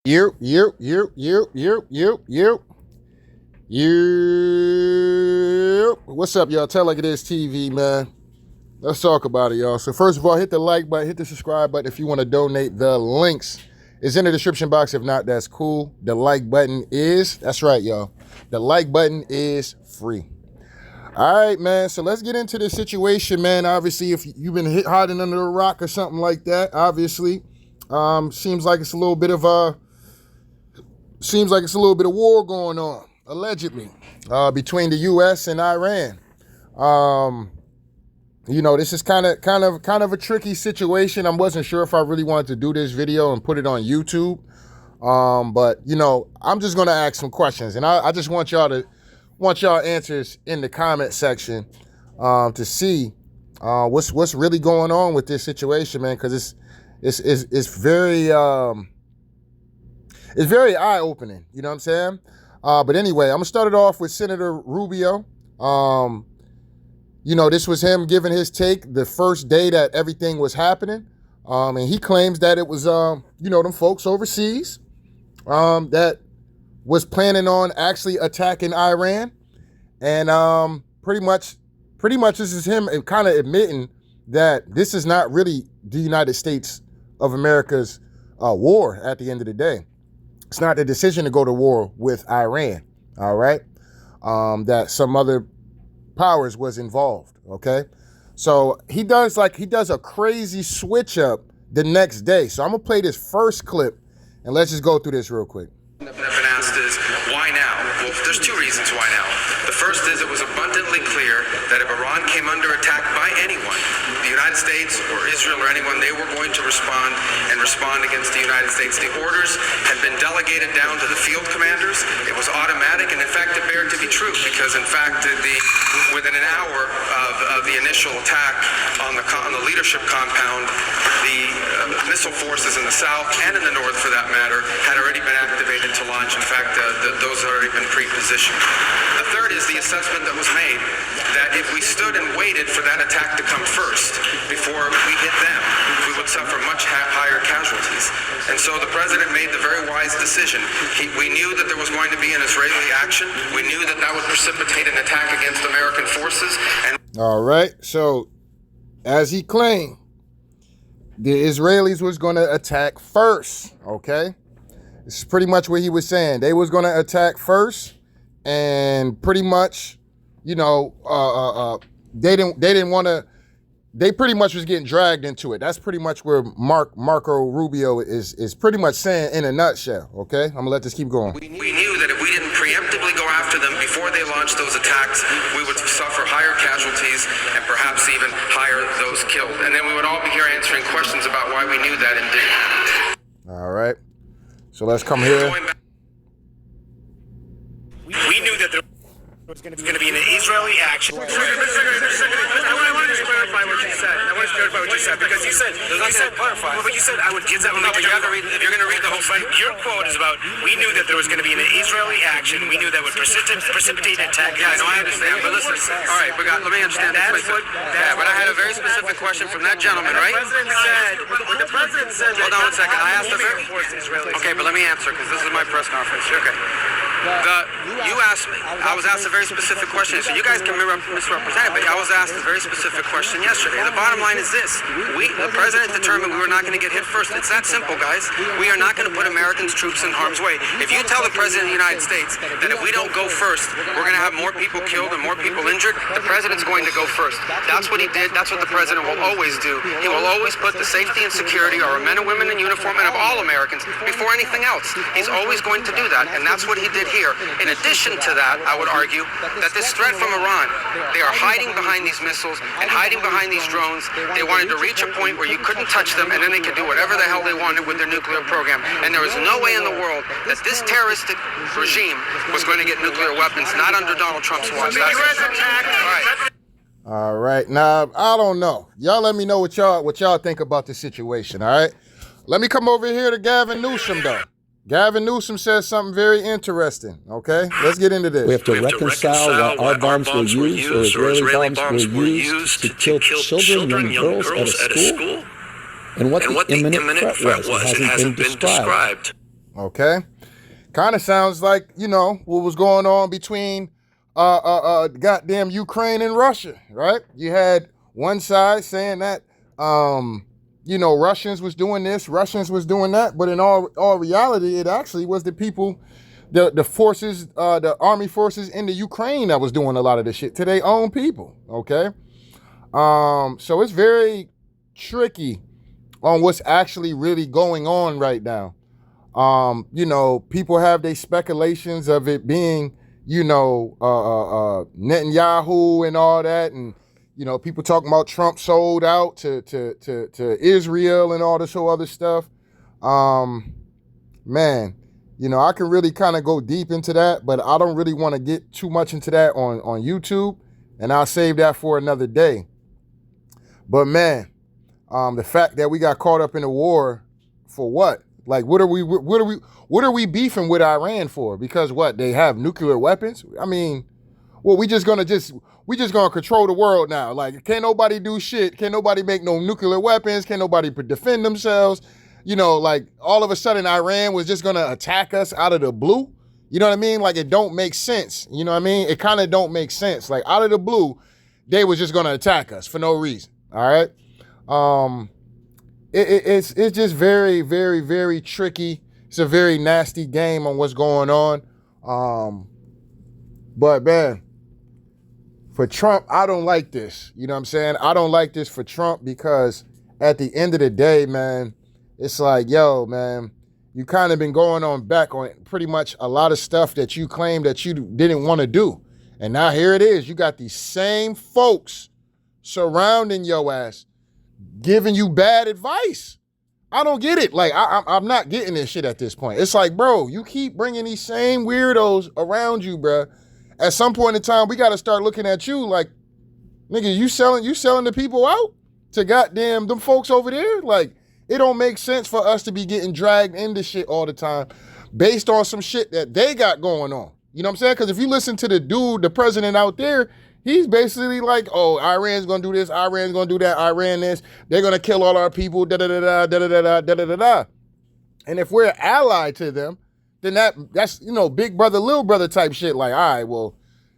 You, you, you, you, you, you, you, you. What's up, y'all? Tell Like It Is TV, man. Let's talk about it, y'all. So first of all, hit the like button, hit the subscribe button if you want to donate. The links is in the description box. If not, that's cool. The like button is, that's right, y'all. The like button is free. All right, man. So let's get into this situation, man. Obviously, if you've been hiding under a rock or something like that, obviously, seems like it's a little bit of war going on, allegedly, between the U.S. and Iran. This is kind of a tricky situation. I wasn't sure if I really wanted to do this video and put it on YouTube. But I'm just gonna ask some questions, and I just want y'all answers in the comment section to see what's really going on with this situation, man. Because it's very eye-opening. You know what I'm saying? But anyway, I'm gonna start it off with Senator Rubio. This was him giving his take the first day that everything was happening. And he claims that it was, them folks overseas that was planning on actually attacking Iran. And pretty much this is him kind of admitting that this is not really the United States of America's war at the end of the day. It's not the decision to go to war with Iran, all right? That some other powers was involved, okay? So he does a crazy switch up the next day. So I'm gonna play this first clip and let's just go through this real quick. I've been asked is, why now? Well, there's two reasons why now. The first is it was abundantly clear that if Iran came under attack by anyone, the United States or Israel or anyone, they were going to respond against the United States. The orders had been delegated down to the field commanders. It was automatic, and in fact, it bared to be true because, in fact, within an hour of the initial attack on the leadership compound, the missile forces in the south and in the north, for that matter, had already been activated to launch. In fact, those had already been pre-positioned. The third is the assessment that was made that if we stood and waited for that attack to come first before we hit them, we would suffer much higher casualties. And so the president made the very wise decision. We knew that there was going to be an Israeli action. We knew that that would precipitate an attack against American forces. All right. So as he claimed, the Israelis was going to attack first, okay? This is pretty much what he was saying. They was going to attack first, and pretty much, they didn't want to. They pretty much was getting dragged into it. That's pretty much where Marco Rubio is pretty much saying in a nutshell, okay? I'm gonna let this keep going. We knew that if we didn't preemptively go after them before they launched those attacks, we would suffer higher casualties and perhaps even higher those killed. And then we would all be here answering questions about why we knew that and didn't. All right. So let's come here. We knew that there was going to be an Israeli action. I want to just clarify what you said. Because you said I would give that. No, but you have to read. If you're going to read the whole thing, your quote is about we knew that there was going to be an Israeli action. We knew that would precipitate an attack. Yeah, I know, I understand. But listen, all right, let me understand. But I had a very specific question from that gentleman, right? The president said. Hold on one second. I asked the very. Okay, but let me answer because this is my press conference. Okay. You asked me. I was asked a very specific question. So you guys can misrepresent it, but I was asked a very specific question yesterday. The bottom line is this: the president determined we were not going to get hit first. It's that simple, guys. We are not going to put Americans' troops in harm's way. If you tell the president of the United States that if we don't go first, we're going to have more people killed and more people injured, the president's going to go first. That's what he did. That's what the president will always do. He will always put the safety and security of our men and women in uniform and of all Americans before anything else. He's always going to do that, and that's what he did here. In addition to that, I would argue that this threat from Iran, they are hiding behind these missiles and hiding behind these drones. They wanted to reach a point where you couldn't touch them, and then they could do whatever the hell they wanted with their nuclear program. And there was no way in the world that this terroristic regime was going to get nuclear weapons, not under Donald Trump's watch. All right. Now, I don't know. Y'all let me know what y'all think about this situation, all right? Let me come over here to Gavin Newsom, though. Gavin Newsom says something very interesting, okay? Let's get into this. We have to reconcile what our bombs were used, or Israeli bombs were used to kill children and young girls at a school, and what the imminent threat was. It hasn't been described. Okay? Kind of sounds like, what was going on between goddamn Ukraine and Russia, right? You had one side saying that Russians was doing this, Russians was doing that, but in all reality, it actually was the people, the forces, the army forces in the Ukraine that was doing a lot of the shit to their own people, okay? So it's very tricky on what's actually really going on right now. People have their speculations of it being, Netanyahu and all that, and people talking about Trump sold out to Israel and all this whole other stuff. Man, I can really kind of go deep into that, but I don't really want to get too much into that on YouTube, and I'll save that for another day. But man, the fact that we got caught up in a war for what? Like, what are we beefing with Iran for? Because what? They have nuclear weapons? I mean, well, we just gonna control the world now. Like, can't nobody do shit. Can't nobody make no nuclear weapons. Can't nobody defend themselves. Like all of a sudden Iran was just gonna attack us out of the blue. You know what I mean? Like, it don't make sense. You know what I mean? It kind of don't make sense. Like, out of the blue, they was just gonna attack us for no reason. All right. It's just very, very, very tricky. It's a very nasty game on what's going on. But man, for Trump, I don't like this. You know what I'm saying? I don't like this for Trump because at the end of the day, man, it's like, yo, man, you kind of been going on back on pretty much a lot of stuff that you claimed that you didn't want to do. And now here it is. You got these same folks surrounding your ass, giving you bad advice. I don't get it. Like, I'm not getting this shit at this point. It's like, bro, you keep bringing these same weirdos around you, bro. At some point in time, we got to start looking at you like, nigga, you selling the people out to goddamn them folks over there? Like, it don't make sense for us to be getting dragged into shit all the time based on some shit that they got going on. You know what I'm saying? Because if you listen to the president out there, he's basically like, oh, Iran's going to do this, Iran's going to do that, Iran this, they're going to kill all our people, da-da-da-da, da-da-da-da, da-da-da-da. And if we're allied to them, then that's, big brother, little brother type shit. Like, all right, well,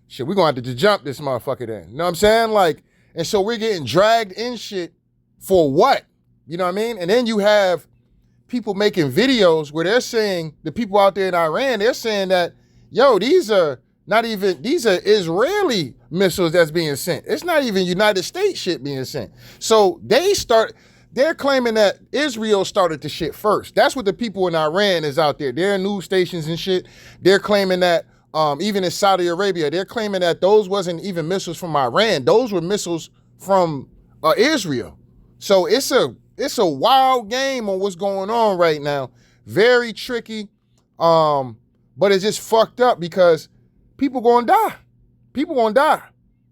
shit, we're going to have to jump this motherfucker then. You know what I'm saying? Like, and so we're getting dragged in shit for what? You know what I mean? And then you have people making videos where they're saying, the people out there in Iran, they're saying that, yo, these are Israeli missiles that's being sent. It's not even United States shit being sent. So they're claiming that Israel started the shit first. That's what the people in Iran is out there. Their news stations and shit, they're claiming that, even in Saudi Arabia, they're claiming that those wasn't even missiles from Iran. Those were missiles from Israel. So it's a wild game on what's going on right now. Very tricky. But it's just fucked up because people gonna die. People gonna die.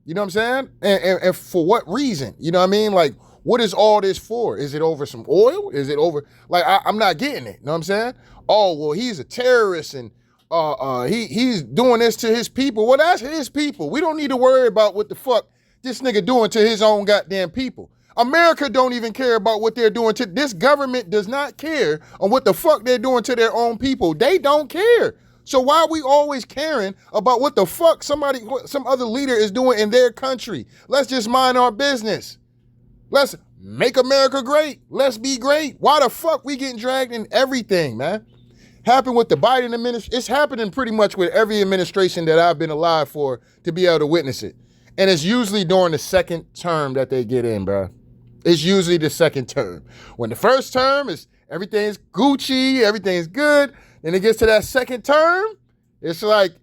You know what I'm saying? And for what reason? You know what I mean? Like, what is all this for? Is it over some oil? Is it over? Like, I'm not getting it. You know what I'm saying? Oh, well, he's a terrorist and he's doing this to his people. Well, that's his people. We don't need to worry about what the fuck this nigga doing to his own goddamn people. America don't even care about what they're doing to this government. Does not care on what the fuck they're doing to their own people. They don't care. So why are we always caring about what the fuck some other leader is doing in their country? Let's just mind our business. Let's make America great. Let's be great. Why the fuck we getting dragged in everything, man? Happened with the Biden administration. It's happening pretty much with every administration that I've been alive for to be able to witness it. And it's usually during the second term that they get in, bro. It's usually the second term. When the first term is everything's Gucci, everything's good. Then it gets to that second term, it's like,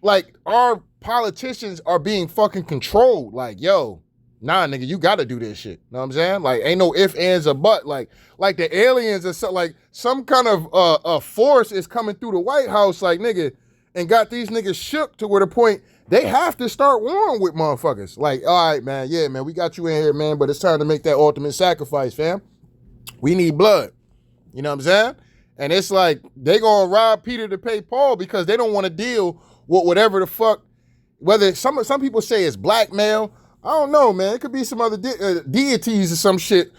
like our politicians are being fucking controlled. Like, yo, nah, nigga, you gotta do this shit. Know what I'm saying? Like, ain't no ifs, ands, or but. Like the aliens or something, like some kind of force is coming through the White House, like, nigga, and got these niggas shook to where the point they have to start warring with motherfuckers. Like, all right, man, yeah, man, we got you in here, man, but it's time to make that ultimate sacrifice, fam. We need blood. You know what I'm saying? And it's like they gonna rob Peter to pay Paul because they don't want to deal with whatever the fuck. Whether some people say it's blackmail, I don't know, man. It could be some other deities or some shit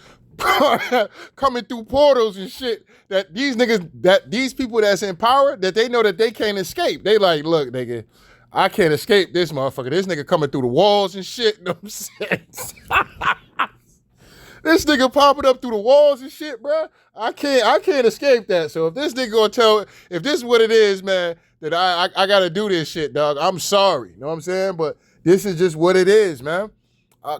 coming through portals and shit that these niggas, that these people that's in power, that they know that they can't escape. They like, look, nigga, I can't escape this motherfucker. This nigga coming through the walls and shit. You know what I'm saying? This nigga popping up through the walls and shit, bro. I can't escape that. So if this nigga gonna tell, if this is what it is, man, that I gotta do this shit, dog. I'm sorry. You know what I'm saying? But this is just what it is, man.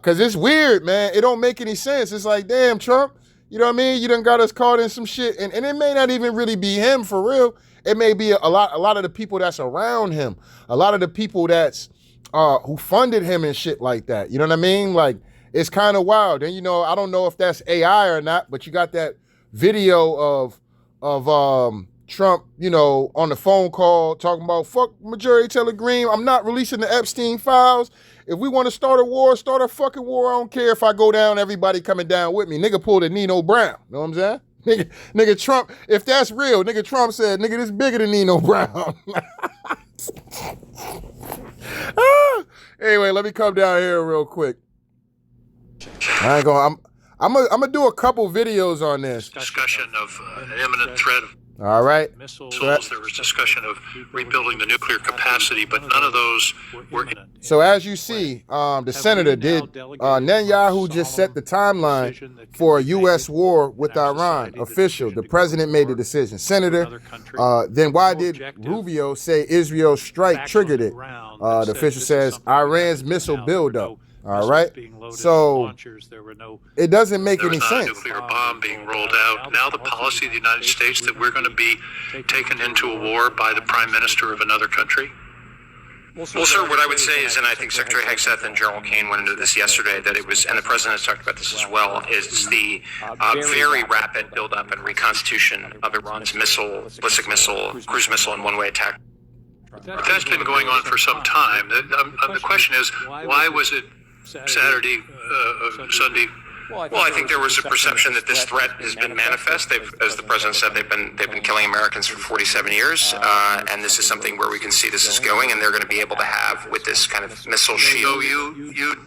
Cause it's weird, man. It don't make any sense. It's like, damn, Trump, you know what I mean? You done got us caught in some shit. And it may not even really be him for real. It may be a lot of the people that's around him, a lot of the people that's who funded him and shit like that. You know what I mean? Like, it's kind of wild. And, you know, I don't know if that's AI or not, but you got that video of Trump, you know, on the phone call talking about, fuck Marjorie Taylor Greene. I'm not releasing the Epstein files. If we want to start a war, start a fucking war. I don't care if I go down, everybody coming down with me. Nigga pulled a Nino Brown. You know what I'm saying? Nigga Trump, if that's real, nigga Trump said, nigga, this bigger than Nino Brown. Anyway, let me come down here real quick. I ain't gonna, I'm gonna do a couple videos on this. Discussion of an imminent threat of all right. missiles. There was discussion of rebuilding the nuclear capacity, but none of those were. So as you see, the senator did, Netanyahu just set the timeline for a U.S. war with Iran. Official. The president made the decision. Senator, then why did Rubio say Israel's strike triggered it? The official says Iran's missile buildup. All right, so it doesn't make any sense. There was not a nuclear bomb being rolled out. Now the policy of the United States that we're going to be taken into a war by the prime minister of another country? Well, sir, what I would say is, and I think Secretary Hegseth and General Kane went into this yesterday, that it was, and the president has talked about this as well, is the very rapid buildup and reconstitution of Iran's missile, ballistic missile, cruise missile, and one-way attack. But that's been going on for some time. The question is, why was it Saturday, Sunday? Well, I think there was a perception that this threat has been manifest. As the president said, they've been killing Americans for 47 years, and this is something where we can see this is going, and they're going to be able to have with this kind of missile shield. So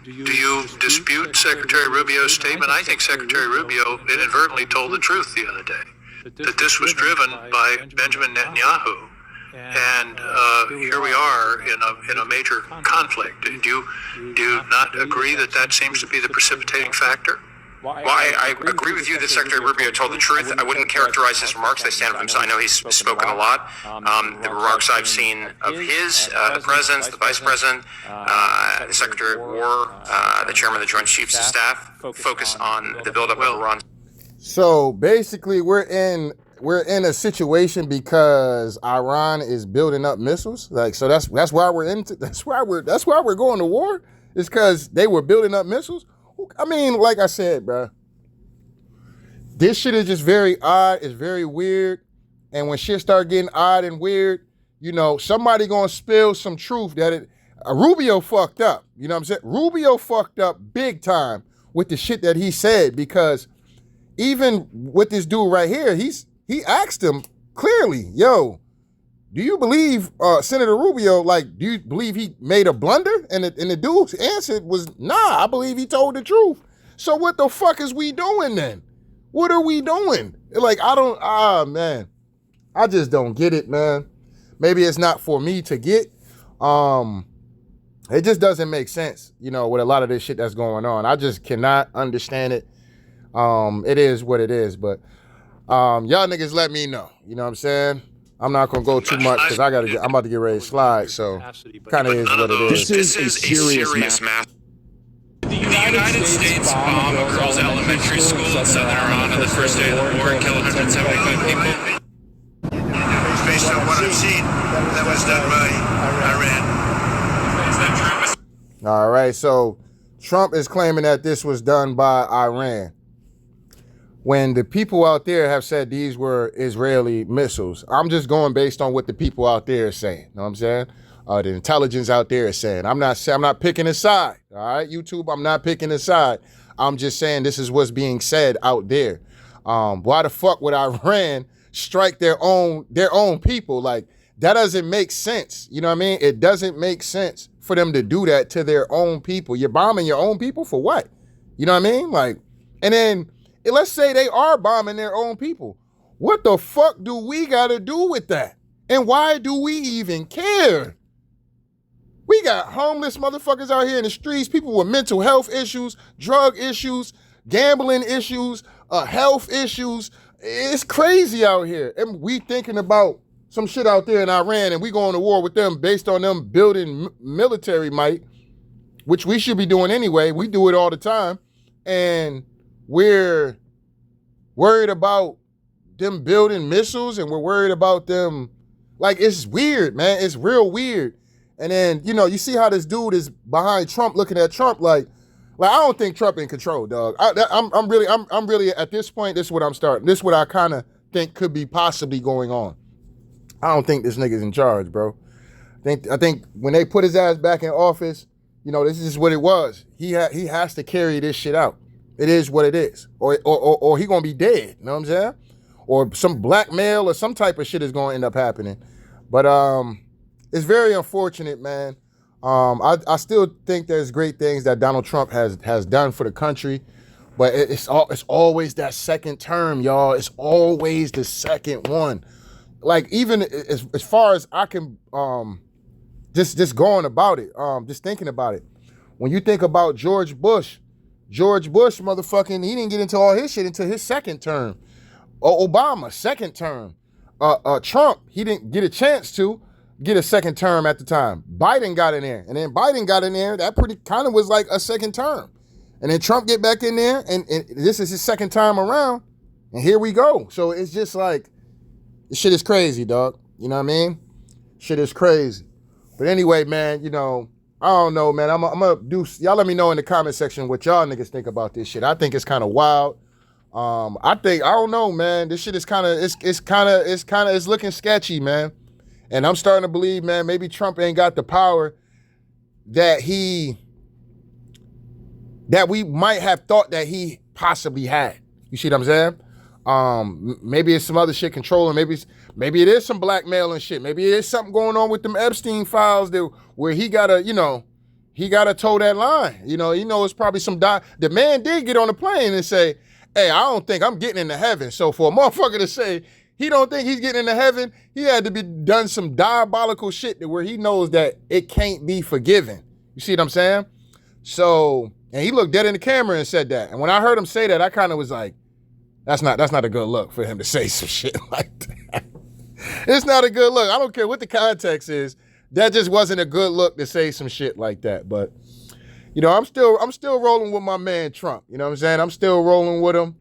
do you dispute Secretary Rubio's statement? I think Secretary Rubio inadvertently told the truth the other day, that this was driven by Benjamin Netanyahu. And here we are in a major conflict. Do you not agree that that seems to be the precipitating factor? Well, I agree with you that Secretary Rubio told the truth. I wouldn't characterize his remarks. They stand for themselves. I know he's spoken a lot. The remarks I've seen of his, the president's, the vice president, the Secretary of War, the chairman of the Joint Chiefs of Staff, focus on the buildup of Iran. So basically, we're in a situation because Iran is building up missiles. Like, so that's why we're going to war. It's because they were building up missiles. I mean, like I said, bro, this shit is just very odd. It's very weird. And when shit start getting odd and weird, you know, somebody gonna spill some truth that Rubio fucked up. You know what I'm saying? Rubio fucked up big time with the shit that he said, because even with this dude right here, he asked him clearly, yo, do you believe Senator Rubio, like, do you believe he made a blunder? And the dude's answer was, nah, I believe he told the truth. So what the fuck is we doing then? What are we doing? Like, man, I just don't get it, man. Maybe it's not for me to get. It just doesn't make sense, you know, with a lot of this shit that's going on. I just cannot understand it. It is what it is, but y'all niggas let me know. You know what I'm saying? I'm not gonna go too much because I'm about to get ready to slide. So kind of is what it is. This is a serious mass. The United States bomb a girls' elementary school in southern Iran on the first day of the war and kill 175 people. Based on what I've seen, that was done by Iran. Is that true? All right, so Trump is claiming that this was done by Iran, when the people out there have said these were Israeli missiles. I'm just going based on what the people out there are saying. You know what I'm saying? The intelligence out there is saying. I'm not picking a side. All right, YouTube, I'm not picking a side. I'm just saying this is what's being said out there. Why the fuck would Iran strike their own people? Like, that doesn't make sense. You know what I mean? It doesn't make sense for them to do that to their own people. You're bombing your own people for what? You know what I mean? Like, and then let's say they are bombing their own people. What the fuck do we got to do with that? And why do we even care? We got homeless motherfuckers out here in the streets, people with mental health issues, drug issues, gambling issues, health issues. It's crazy out here. And we thinking about some shit out there in Iran and we going to war with them based on them building military might, which we should be doing anyway. We do it all the time. And we're worried about them building missiles and we're worried about them. Like, it's weird, man. It's real weird. And then, you know, you see how this dude is behind Trump looking at Trump like I don't think Trump in control, dog. I'm really at this point, this is what I'm starting. This is what I kind of think could be possibly going on. I don't think this nigga's in charge, bro. I think when they put his ass back in office, you know, this is what it was. He has to carry this shit out. It is what it is. Or he gonna be dead, you know what I'm saying? Or some blackmail or some type of shit is gonna end up happening. But it's very unfortunate, man. I still think there's great things that Donald Trump has done for the country, but it's always that second term, y'all. It's always the second one. Like, even as far as I can just going about it, just thinking about it. When you think about George Bush, motherfucking, he didn't get into all his shit until his second term. Obama, second term. Trump, he didn't get a chance to get a second term at the time. Biden got in there. And then Biden got in there. That pretty kind of was like a second term. And then Trump get back in there. And this is his second time around. And here we go. So it's just like, this shit is crazy, dog. You know what I mean? Shit is crazy. But anyway, man, you know, I don't know, man. I'm gonna do, y'all let me know in the comment section what y'all niggas think about this shit. I think it's kind of wild. I don't know, man. This shit is it's looking sketchy, man. And I'm starting to believe, man, maybe Trump ain't got the power that we might have thought that he possibly had. You see what I'm saying? Maybe it's some other shit controlling. Maybe it is some blackmail and shit. Maybe it is something going on with them Epstein files where he gotta toe that line. You know, it's probably the man did get on the plane and say, hey, I don't think I'm getting into heaven. So for a motherfucker to say he don't think he's getting into heaven, he had to be done some diabolical shit where he knows that it can't be forgiven. You see what I'm saying? So, and he looked dead in the camera and said that. And when I heard him say that, I kind of was like, that's not a good look for him to say some shit like that. It's not a good look. I don't care what the context is. That just wasn't a good look to say some shit like that. But, you know, I'm still rolling with my man Trump. You know what I'm saying? I'm still rolling with him.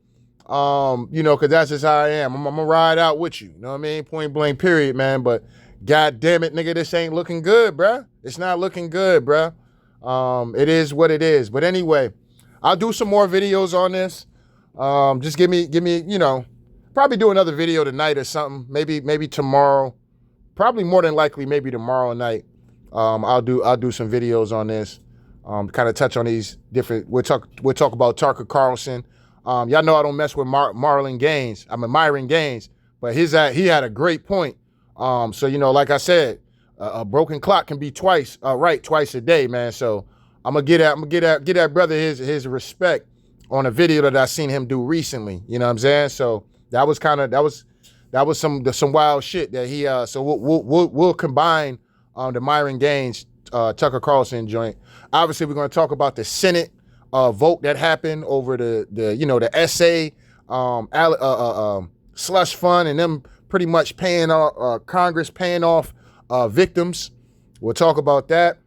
You know, because that's just how I am. I'm gonna ride out with you. You know what I mean? Point blank, period, man. But God damn it, nigga, this ain't looking good, bruh. It's not looking good, bruh. It is what it is. But anyway, I'll do some more videos on this. Just give me, you know, probably do another video tonight or something. Maybe tomorrow. Probably more than likely, maybe tomorrow night. I'll do some videos on this. Kind of touch on these different. We'll talk about Tucker Carlson. Y'all know I don't mess with Myron Gaines, but he had a great point. So, you know, like I said, a broken clock can be right twice a day, man. So I'm gonna get that brother his respect on a video that I seen him do recently. You know what I'm saying? So that was some wild shit that he. So we'll combine the Myron Gaines Tucker Carlson joint. Obviously, we're gonna talk about the Senate vote that happened over the essay slush fund and them pretty much paying Congress paying off victims. We'll talk about that.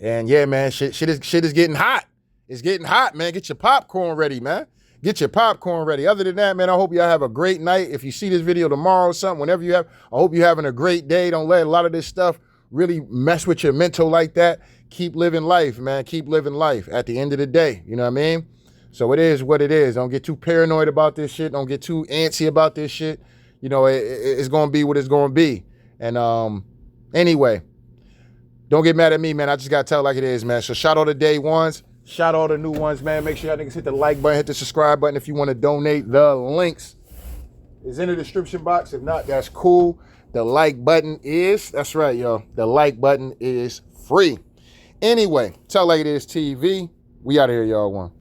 And yeah, man, shit is getting hot. It's getting hot, man. Get your popcorn ready, man. Get your popcorn ready. Other than that, man, I hope y'all have a great night. If you see this video tomorrow or something, whenever you have, I hope you're having a great day. Don't let a lot of this stuff really mess with your mental like that. Keep living life, man. Keep living life at the end of the day. You know what I mean? So it is what it is. Don't get too paranoid about this shit. Don't get too antsy about this shit. You know, it's going to be what it's going to be. And anyway, don't get mad at me, man. I just got to tell it like it is, man. So shout out to day ones. Shout out to new ones, man. Make sure y'all niggas hit the like button, hit the subscribe button if you want to donate. The links is in the description box. If not, that's cool. The like button is, that's right, y'all. The like button is free. Anyway, Tell Like It Is TV. We out of here, y'all. One.